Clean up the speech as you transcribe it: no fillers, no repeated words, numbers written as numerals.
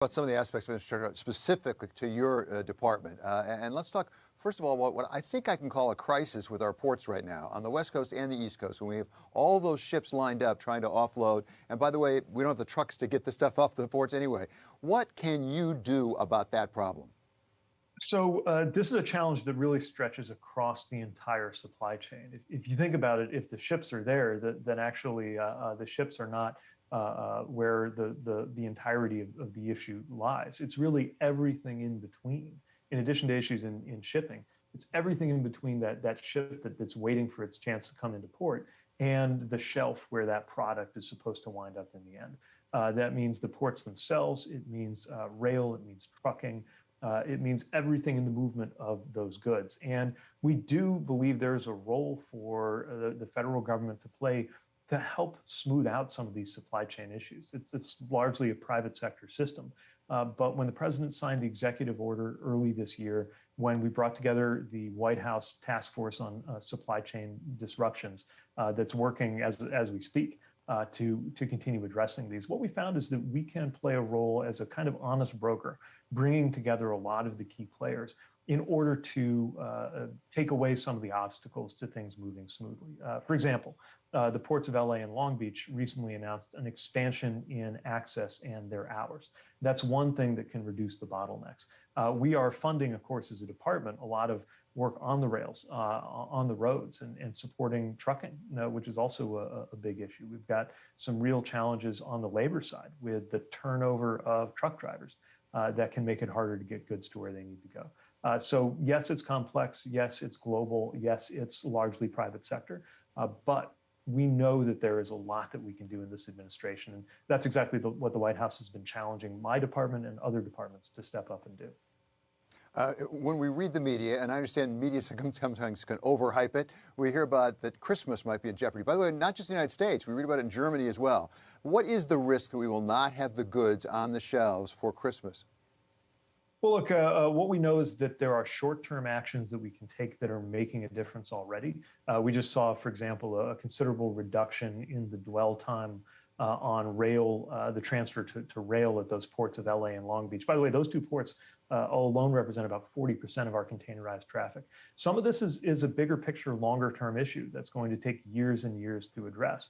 About some of the aspects of infrastructure specific to your department. And let's talk, first of all, what I think I can call a crisis with our ports right now on the West Coast and the East Coast, when we have all those ships lined up trying to offload. And by the way, we don't have the trucks to get the stuff off the ports anyway. What can you do about that problem? So this is a challenge that really stretches across the entire supply chain. If you think about it, if the ships are there, then actually the ships are not where the entirety of the issue lies. It's really everything in between. In addition to issues in shipping, it's everything in between that ship that's waiting for its chance to come into port and the shelf where that product is supposed to wind up in the end. That means the ports themselves, it means rail, it means trucking, it means everything in the movement of those goods. And we do believe there's a role for the federal government to play to help smooth out some of these supply chain issues. It's largely a private sector system. But when the president signed the executive order early this year, when we brought together the White House task force on supply chain disruptions that's working as we speak to continue addressing these, what we found is that we can play a role as a kind of honest broker, bringing together a lot of the key players in order to take away some of the obstacles to things moving smoothly. For example, the ports of LA and Long Beach recently announced an expansion in access and their hours. That's one thing that can reduce the bottlenecks. We are funding, of course, as a department, a lot of work on the rails, on the roads, and supporting trucking, which is also a big issue. We've got some real challenges on the labor side with the turnover of truck drivers that can make it harder to get goods to where they need to go. So yes, it's complex. Yes, it's global. Yes, it's largely private sector. But we know that there is a lot that we can do in this administration. And that's exactly what the White House has been challenging my department and other departments to step up and do. When we read the media, and I understand media sometimes can overhype it, we hear about that Christmas might be in jeopardy. By the way, not just the United States, we read about it in Germany as well. What is the risk that we will not have the goods on the shelves for Christmas? Well, look, what we know is that there are short-term actions that we can take that are making a difference already. We just saw, for example, a considerable reduction in the dwell time on rail, the transfer to rail at those ports of LA and Long Beach. By the way, those two ports alone represent about 40% of our containerized traffic. Some of this is a bigger picture, longer term issue that's going to take years and years to address.